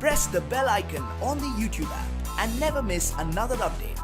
press the bell icon on the YouTube app and never miss another update.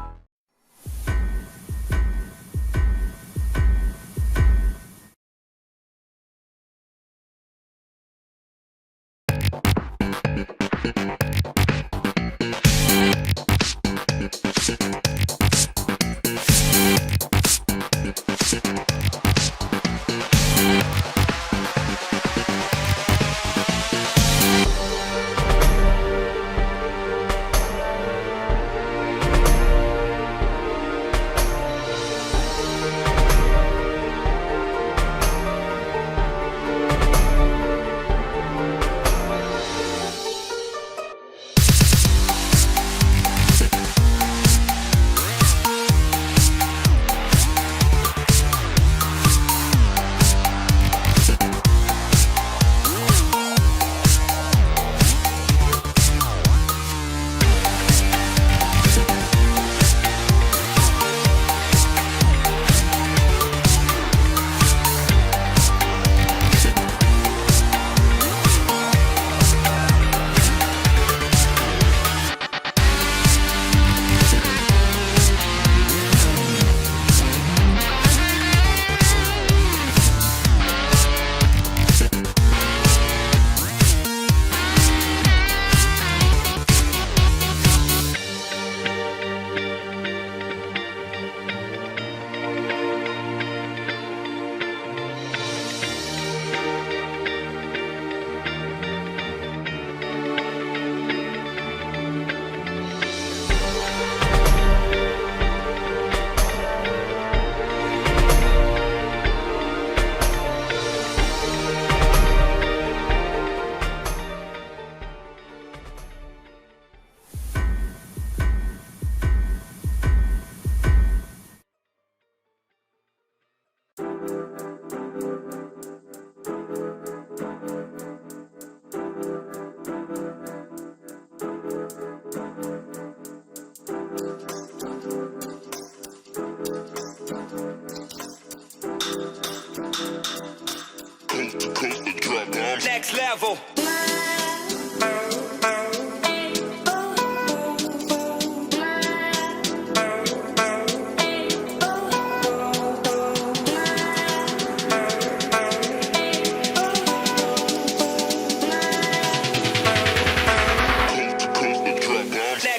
Next level.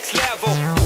Next level.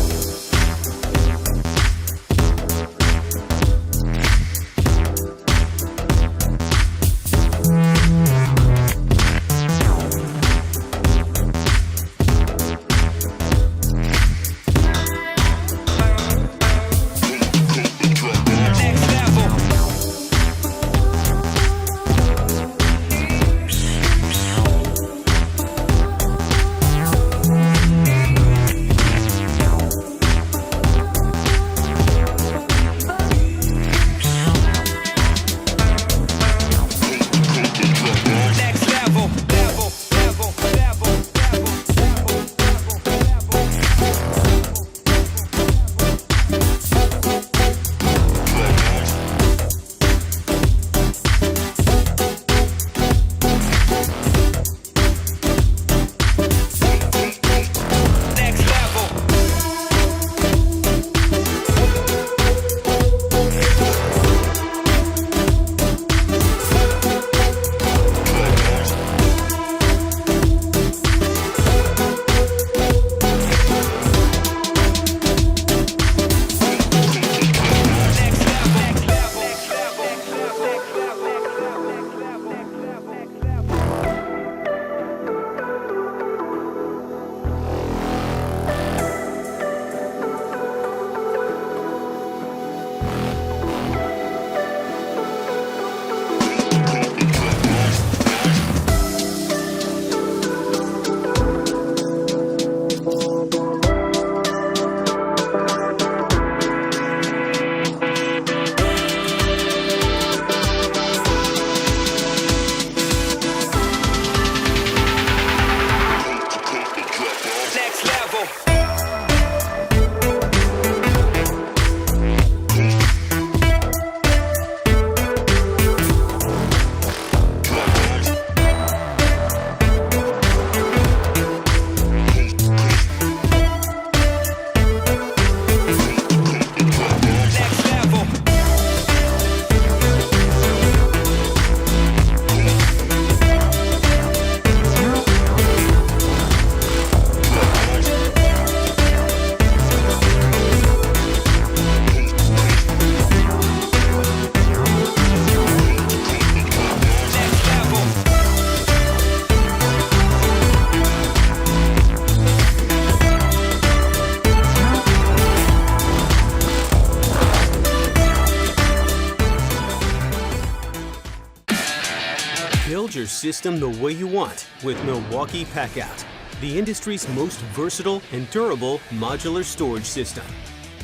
your system the way you want with Milwaukee Packout, the industry's most versatile and durable modular storage system.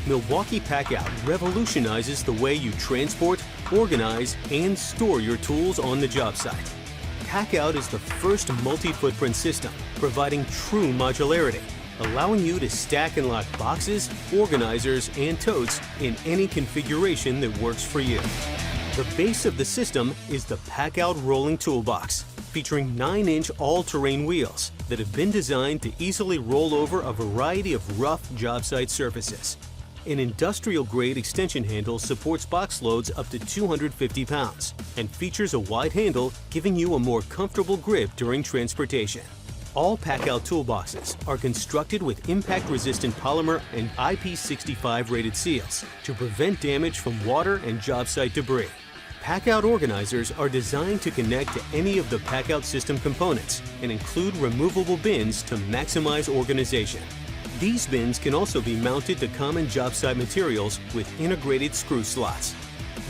Milwaukee Packout revolutionizes the way you transport, organize, and store your tools on the job site. Packout is the first multi-footprint system providing true modularity, allowing you to stack and lock boxes, organizers, and totes in any configuration that works for you. The base of the system is the Packout rolling toolbox, featuring 9-inch all-terrain wheels that have been designed to easily roll over a variety of rough job site surfaces. An industrial-grade extension handle supports box loads up to 250 pounds and features a wide handle, giving you a more comfortable grip during transportation. All Packout toolboxes are constructed with impact-resistant polymer and IP65 rated seals to prevent damage from water and job site debris. Packout organizers are designed to connect to any of the Packout system components and include removable bins to maximize organization. These bins can also be mounted to common job site materials with integrated screw slots.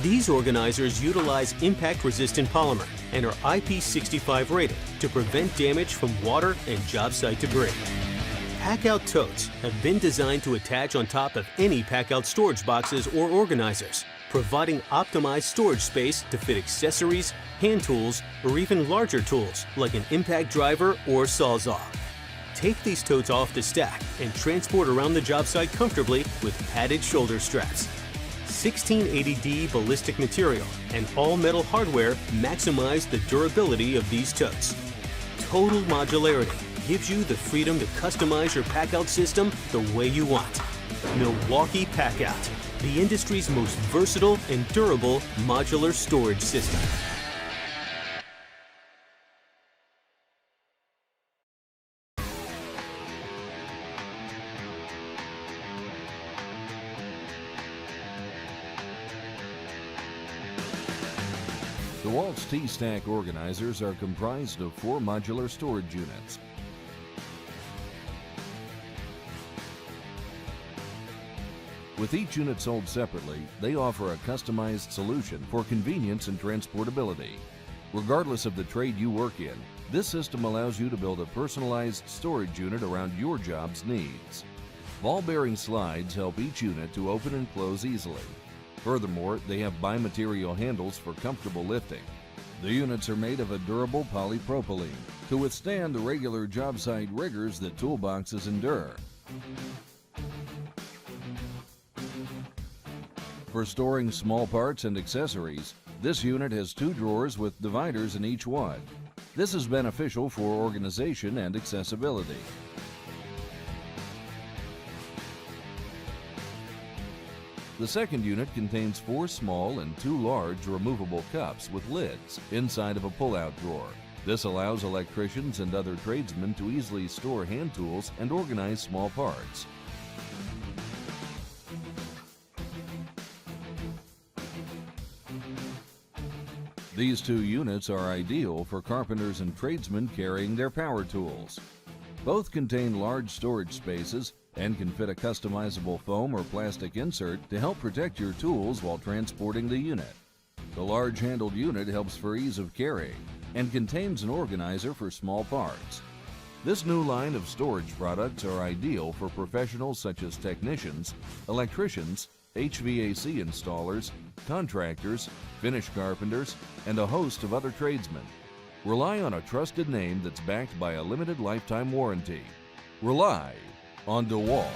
These organizers utilize impact-resistant polymer and are IP65 rated to prevent damage from water and job site debris. Packout totes have been designed to attach on top of any Packout storage boxes or organizers, providing optimized storage space to fit accessories, hand tools, or even larger tools like an impact driver or sawzall. Take these totes off the stack and transport around the job site comfortably with padded shoulder straps. 1680D ballistic material and all-metal hardware maximize the durability of these totes. Total modularity gives you the freedom to customize your Packout system the way you want. Milwaukee Packout, the industry's most versatile and durable modular storage system. Dewalt's TSTAK organizers are comprised of 4 modular storage units. With each unit sold separately, they offer a customized solution for convenience and transportability. Regardless of the trade you work in, this system allows you to build a personalized storage unit around your job's needs. Ball-bearing slides help each unit to open and close easily. Furthermore, they have bimaterial handles for comfortable lifting. The units are made of a durable polypropylene to withstand the regular job site rigors that toolboxes endure. For storing small parts and accessories, this unit has 2 drawers with dividers in each one. This is beneficial for organization and accessibility. The second unit contains 4 small and 2 large removable cups with lids inside of a pull-out drawer. This allows electricians and other tradesmen to easily store hand tools and organize small parts. These 2 units are ideal for carpenters and tradesmen carrying their power tools. Both contain large storage spaces and can fit a customizable foam or plastic insert to help protect your tools while transporting the unit. The large handled unit helps for ease of carrying and contains an organizer for small parts. This new line of storage products are ideal for professionals such as technicians, electricians, HVAC installers, contractors, finish carpenters, and a host of other tradesmen. Rely on a trusted name that's backed by a limited lifetime warranty. Rely on Dewalt.